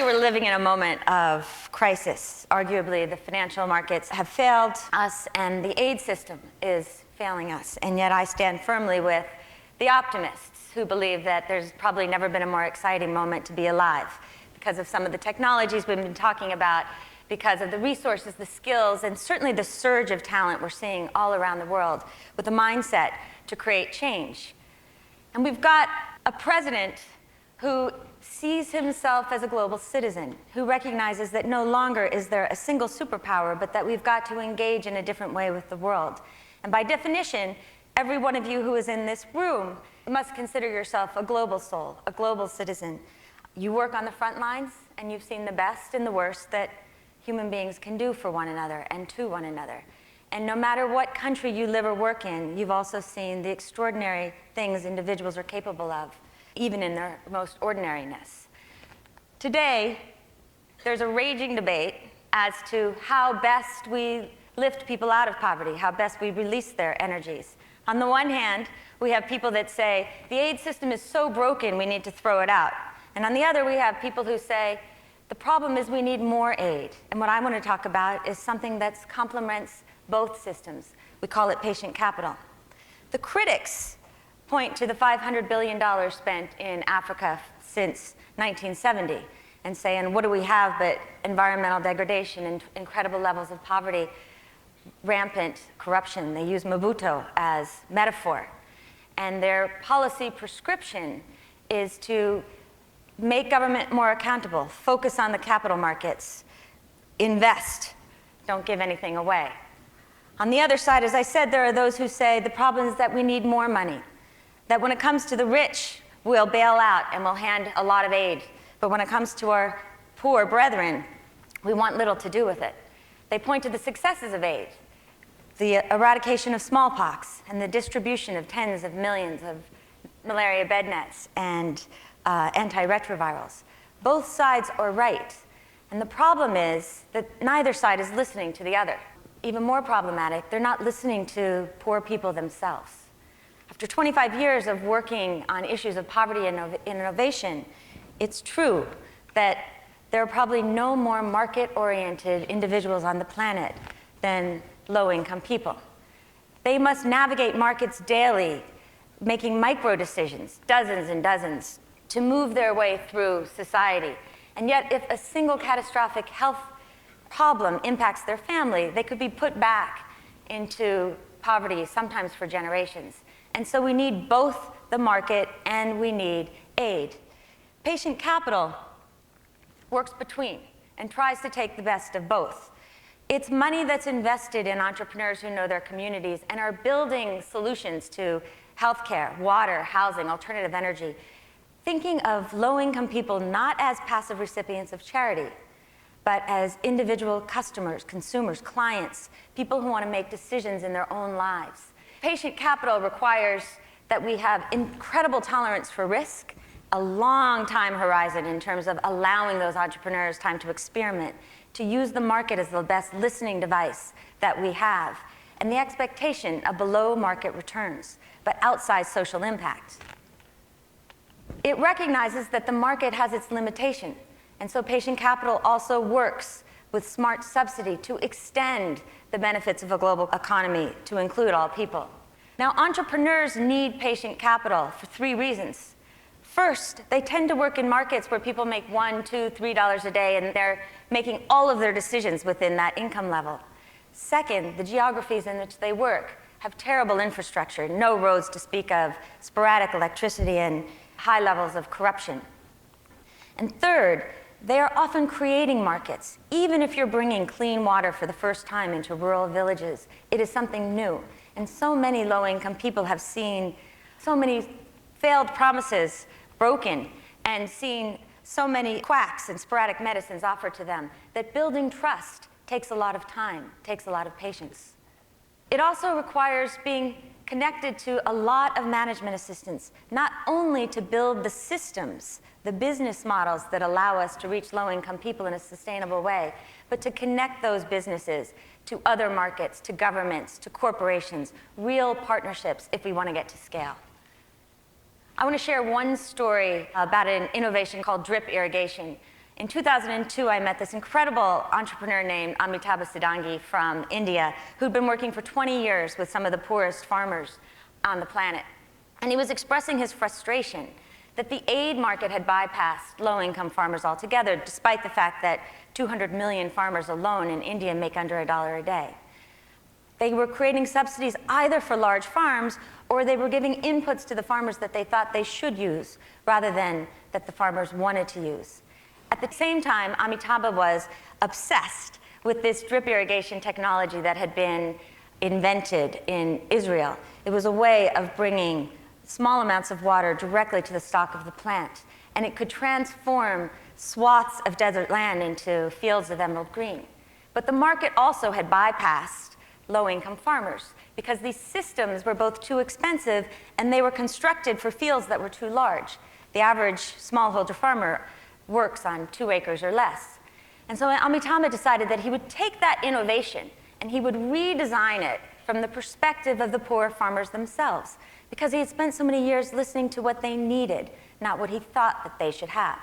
Clearly, we're living in a moment of crisis. Arguably, the financial markets have failed us, and the aid system is failing us. And yet I stand firmly with the optimists who believe that there's probably never been a more exciting moment to be alive because of some of the technologies we've been talking about, because of the resources, the skills, and certainly the surge of talent we're seeing all around the world with a mindset to create change. And we've got a president who sees himself as a global citizen, who recognizes that no longer is there a single superpower, but that we've got to engage in a different way with the world. And by definition, every one of you who is in this room must consider yourself a global soul, a global citizen. You work on the front lines, and you've seen the best and the worst that human beings can do for one another and to one another. And no matter what country you live or work in, you've also seen the extraordinary things individuals are capable of, even in their most ordinariness. Today, there's a raging debate as to how best we lift people out of poverty, how best we release their energies. On the one hand, we have people that say, the aid system is so broken, we need to throw it out. And on the other, we have people who say, the problem is we need more aid. And what I want to talk about is something that complements both systems. We call it patient capital. The critics point to the $500 billion spent in Africa since 1970 and say, and what do we have but environmental degradation and incredible levels of poverty, rampant corruption. They use Mobutu as metaphor. And their policy prescription is to make government more accountable, focus on the capital markets, invest, don't give anything away. On the other side, as I said, there are those who say the problem is that we need more money, that when it comes to the rich, we'll bail out and we'll hand a lot of aid. But when it comes to our poor brethren, we want little to do with it. They point to the successes of aid, the eradication of smallpox and the distribution of tens of millions of malaria bed nets and antiretrovirals. Both sides are right. And the problem is that neither side is listening to the other. Even more problematic, they're not listening to poor people themselves. After 25 years of working on issues of poverty and innovation, it's true that there are probably no more market-oriented individuals on the planet than low-income people. They must navigate markets daily, making micro-decisions, dozens and dozens, to move their way through society. And yet, if a single catastrophic health problem impacts their family, they could be put back into poverty, sometimes for generations. And so we need both the market and we need aid. Patient capital works between and tries to take the best of both. It's money that's invested in entrepreneurs who know their communities and are building solutions to healthcare, water, housing, alternative energy, thinking of low-income people not as passive recipients of charity, but as individual customers, consumers, clients, people who want to make decisions in their own lives. Patient capital requires that we have incredible tolerance for risk, a long time horizon in terms of allowing those entrepreneurs time to experiment, to use the market as the best listening device that we have, and the expectation of below market returns, but outsized social impact. It recognizes that the market has its limitation, and so patient capital also works with smart subsidy to extend the benefits of a global economy to include all people. Now, entrepreneurs need patient capital for 3 reasons. First, they tend to work in markets where people make $1, $2, $3 a day, and they're making all of their decisions within that income level. Second, the geographies in which they work have terrible infrastructure, no roads to speak of, sporadic electricity, and high levels of corruption. And third, they are often creating markets. Even if you're bringing clean water for the first time into rural villages, it is something new. And so many low-income people have seen so many failed promises broken and seen so many quacks and sporadic medicines offered to them that building trust takes a lot of time, takes a lot of patience. It also requires being connected to a lot of management assistance, not only to build the systems, the business models that allow us to reach low-income people in a sustainable way, but to connect those businesses to other markets, to governments, to corporations, real partnerships if we want to get to scale. I want to share one story about an innovation called drip irrigation. In 2002, I met this incredible entrepreneur named Amitabh Siddhangi from India, who'd been working for 20 years with some of the poorest farmers on the planet. And he was expressing his frustration that the aid market had bypassed low-income farmers altogether, despite the fact that 200 million farmers alone in India make under $1 a day. They were creating subsidies either for large farms, or they were giving inputs to the farmers that they thought they should use, rather than that the farmers wanted to use. At the same time, Amitabh was obsessed with this drip irrigation technology that had been invented in Israel. It was a way of bringing small amounts of water directly to the stalk of the plant, and it could transform swaths of desert land into fields of emerald green. But the market also had bypassed low-income farmers because these systems were both too expensive and they were constructed for fields that were too large. The average smallholder farmer works on 2 acres or less. And so Amitabh decided that he would take that innovation and he would redesign it from the perspective of the poor farmers themselves, because he had spent so many years listening to what they needed, not what he thought that they should have.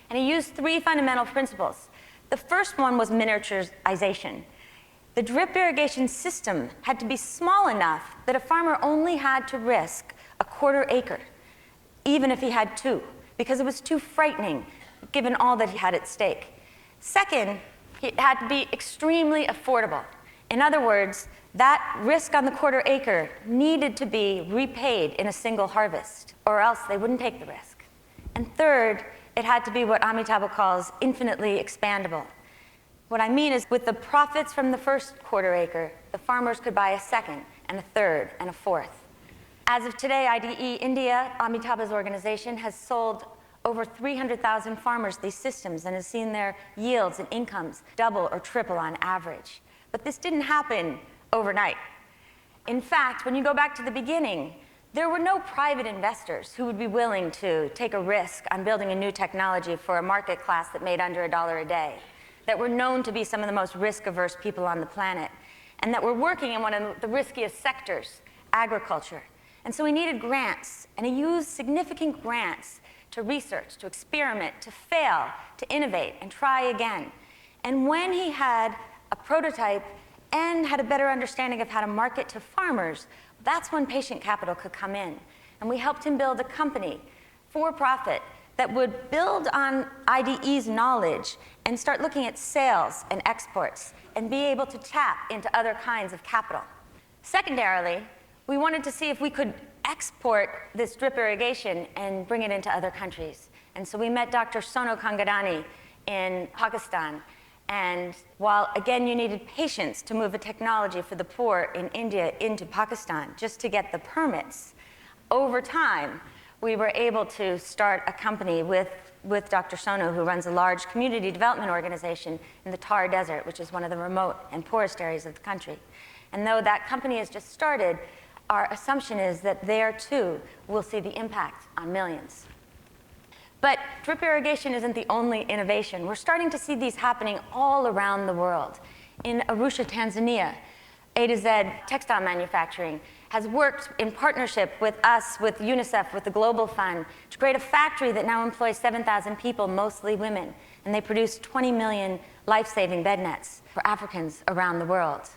And he used 3 fundamental principles. The first one was miniaturization. The drip irrigation system had to be small enough that a farmer only had to risk a 1/4 acre, even if he had 2, because it was too frightening given all that he had at stake. Second, it had to be extremely affordable. In other words, that risk on the 1/4 acre needed to be repaid in a single harvest, or else they wouldn't take the risk. And third, it had to be what Amitabh calls infinitely expandable. What I mean is, with the profits from the first 1/4 acre, the farmers could buy a second, and a third, and a fourth. As of today, IDE India, Amitabh's organization, has sold over 300,000 farmers these systems and has seen their yields and incomes double or triple on average. But this didn't happen overnight. In fact, when you go back to the beginning, there were no private investors who would be willing to take a risk on building a new technology for a market class that made under $1 a day, that were known to be some of the most risk-averse people on the planet, and that were working in one of the riskiest sectors, agriculture. And so he needed grants, and he used significant grants to research, to experiment, to fail, to innovate, and try again. And when he had a prototype and had a better understanding of how to market to farmers, that's when patient capital could come in. And we helped him build a company, for profit, that would build on IDE's knowledge and start looking at sales and exports and be able to tap into other kinds of capital. Secondarily, we wanted to see if we could export this drip irrigation and bring it into other countries. And so we met Dr. Sono Kangadani in Pakistan. And while, again, you needed patience to move a technology for the poor in India into Pakistan just to get the permits, over time, we were able to start a company with Dr. Sono, who runs a large community development organization in the Thar Desert, which is one of the remote and poorest areas of the country. And though that company has just started, our assumption is that there, too, we'll see the impact on millions. But drip irrigation isn't the only innovation. We're starting to see these happening all around the world. In Arusha, Tanzania, A to Z textile manufacturing has worked in partnership with us, with UNICEF, with the Global Fund, to create a factory that now employs 7,000 people, mostly women, and they produce 20 million life-saving bed nets for Africans around the world.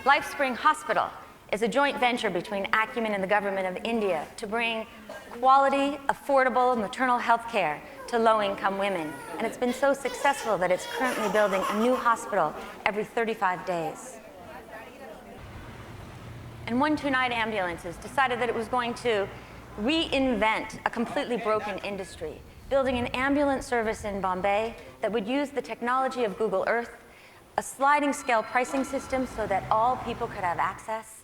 LifeSpring Hospital is a joint venture between Acumen and the government of India to bring quality, affordable maternal health care to low-income women. And it's been so successful that it's currently building a new hospital every 35 days. And 129 Ambulances decided that it was going to reinvent a completely broken industry, building an ambulance service in Bombay that would use the technology of Google Earth, a sliding scale pricing system so that all people could have access,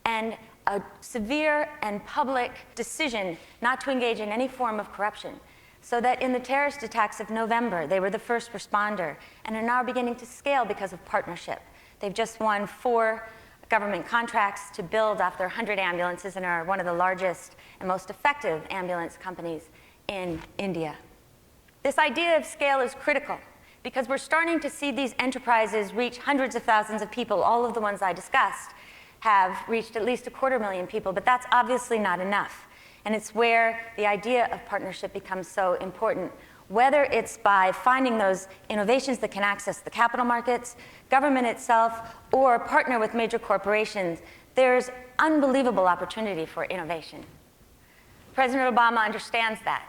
and a severe and public decision not to engage in any form of corruption, so that in the terrorist attacks of November, they were the first responder and are now beginning to scale because of partnership. They've just won 4 government contracts to build off their 100 ambulances and are one of the largest and most effective ambulance companies in India. This idea of scale is critical because we're starting to see these enterprises reach hundreds of thousands of people. All of the ones I discussed have reached at least 250,000 people, but that's obviously not enough. And it's where the idea of partnership becomes so important. Whether it's by finding those innovations that can access the capital markets, government itself, or partner with major corporations, there's unbelievable opportunity for innovation. President Obama understands that.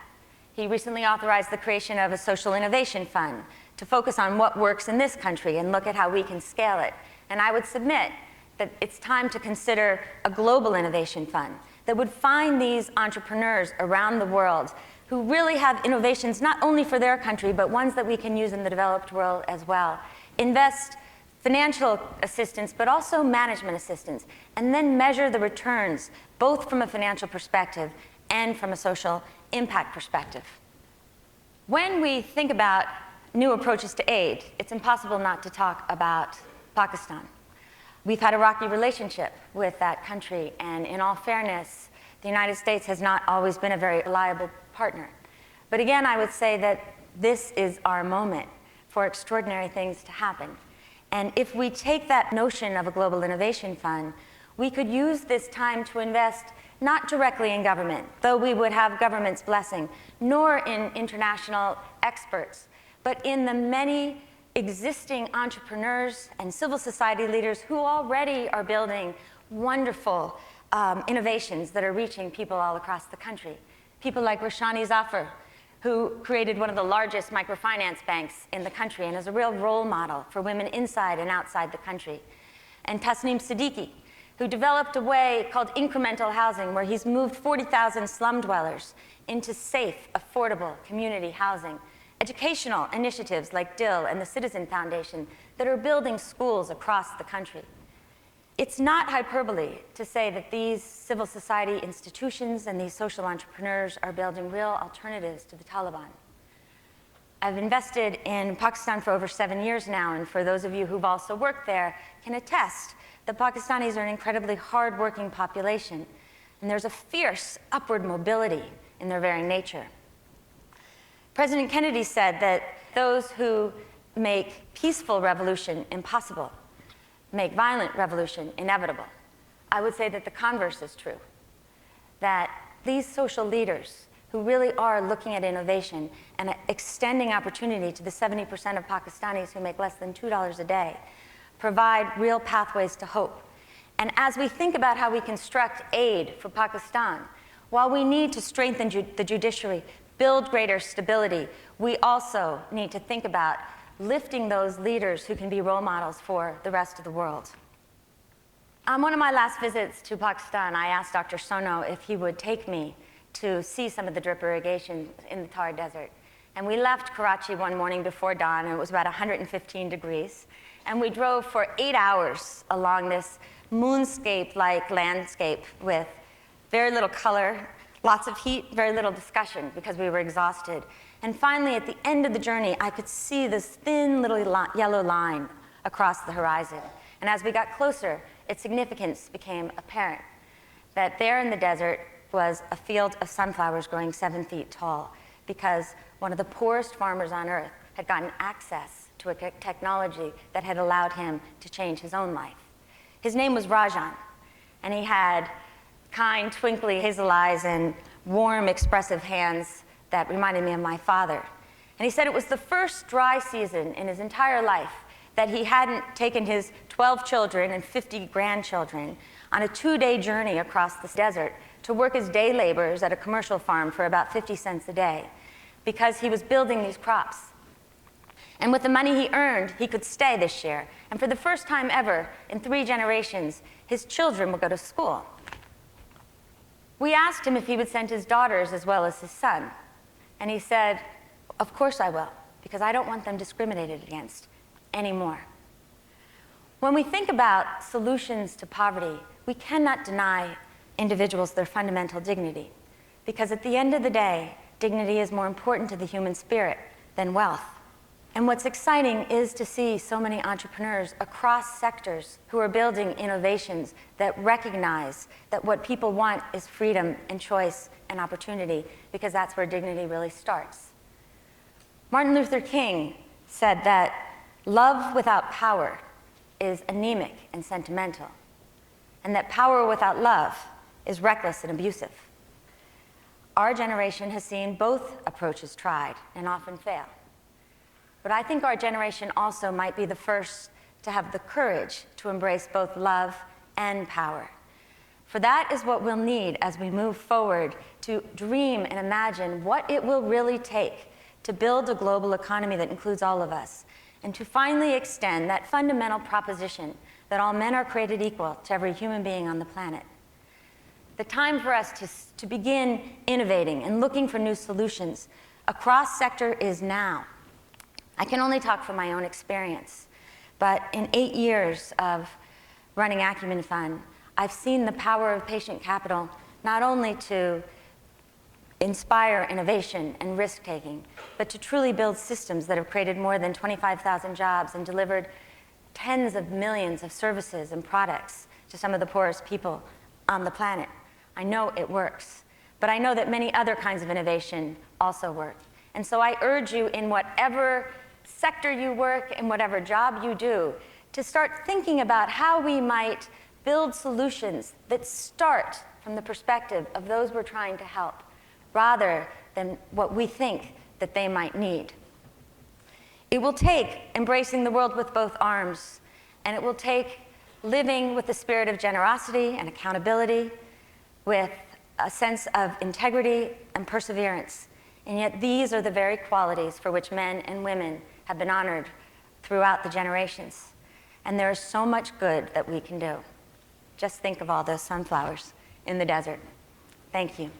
He recently authorized the creation of a social innovation fund to focus on what works in this country and look at how we can scale it. And I would submit that it's time to consider a global innovation fund that would find these entrepreneurs around the world who really have innovations not only for their country, but ones that we can use in the developed world as well. Invest financial assistance, but also management assistance, and then measure the returns, both from a financial perspective and from a social impact perspective. When we think about new approaches to aid, it's impossible not to talk about Pakistan. We've had a rocky relationship with that country, and in all fairness, the United States has not always been a very reliable partner. But again, I would say that this is our moment for extraordinary things to happen. And if we take that notion of a global innovation fund, we could use this time to invest not directly in government, though we would have government's blessing, nor in international experts, but in the many existing entrepreneurs and civil society leaders who already are building wonderful innovations that are reaching people all across the country. People like Roshani Zafar, who created one of the largest microfinance banks in the country and is a real role model for women inside and outside the country. And Tasneem Siddiqui, who developed a way called incremental housing, where he's moved 40,000 slum dwellers into safe, affordable community housing. Educational initiatives like DIL and the Citizen Foundation that are building schools across the country. It's not hyperbole to say that these civil society institutions and these social entrepreneurs are building real alternatives to the Taliban. I've invested in Pakistan for over 7 years now, and for those of you who've also worked there can attest that Pakistanis are an incredibly hardworking population, and there's a fierce upward mobility in their very nature. President Kennedy said that those who make peaceful revolution impossible make violent revolution inevitable. I would say that the converse is true, that these social leaders who really are looking at innovation and extending opportunity to the 70% of Pakistanis who make less than $2 a day provide real pathways to hope. And as we think about how we construct aid for Pakistan, while we need to strengthen the judiciary, build greater stability, we also need to think about lifting those leaders who can be role models for the rest of the world. On one of my last visits to Pakistan, I asked Dr. Sono if he would take me to see some of the drip irrigation in the Thar Desert. And we left Karachi one morning before dawn, and it was about 115 degrees. And we drove for 8 hours along this moonscape-like landscape with very little color, lots of heat, very little discussion because we were exhausted. And finally, at the end of the journey, I could see this thin little yellow line across the horizon. And as we got closer, its significance became apparent, that there in the desert was a field of sunflowers growing 7 feet tall, because one of the poorest farmers on earth had gotten access to a technology that had allowed him to change his own life. His name was Rajan, and he had kind, twinkly hazel eyes and warm, expressive hands that reminded me of my father. And he said it was the first dry season in his entire life that he hadn't taken his 12 children and 50 grandchildren on a 2-day journey across the desert to work as day laborers at a commercial farm for about 50 cents a day, because he was building these crops. And with the money he earned, he could stay this year. And for the first time ever, in 3 generations, his children would go to school. We asked him if he would send his daughters as well as his son. And he said, "Of course I will, because I don't want them discriminated against anymore." When we think about solutions to poverty, we cannot deny individuals their fundamental dignity, because at the end of the day, dignity is more important to the human spirit than wealth. And what's exciting is to see so many entrepreneurs across sectors who are building innovations that recognize that what people want is freedom and choice and opportunity, because that's where dignity really starts. Martin Luther King said that love without power is anemic and sentimental, and that power without love is reckless and abusive. our generation has seen both approaches tried and often fail. But I think our generation also might be the first to have the courage to embrace both love and power. For that is what we'll need as we move forward to dream and imagine what it will really take to build a global economy that includes all of us, and to finally extend that fundamental proposition that all men are created equal to every human being on the planet. The time for us to begin innovating and looking for new solutions across sector is now. I can only talk from my own experience, but in 8 years of running Acumen Fund, I've seen the power of patient capital not only to inspire innovation and risk-taking, but to truly build systems that have created more than 25,000 jobs and delivered tens of millions of services and products to some of the poorest people on the planet. I know it works, but I know that many other kinds of innovation also work. And so I urge you, in whatever sector you work, in whatever job you do, to start thinking about how we might build solutions that start from the perspective of those we're trying to help, rather than what we think that they might need. It will take embracing the world with both arms, and it will take living with the spirit of generosity and accountability, with a sense of integrity and perseverance. And yet these are the very qualities for which men and women have been honored throughout the generations. And there is so much good that we can do. Just think of all those sunflowers in the desert. Thank you.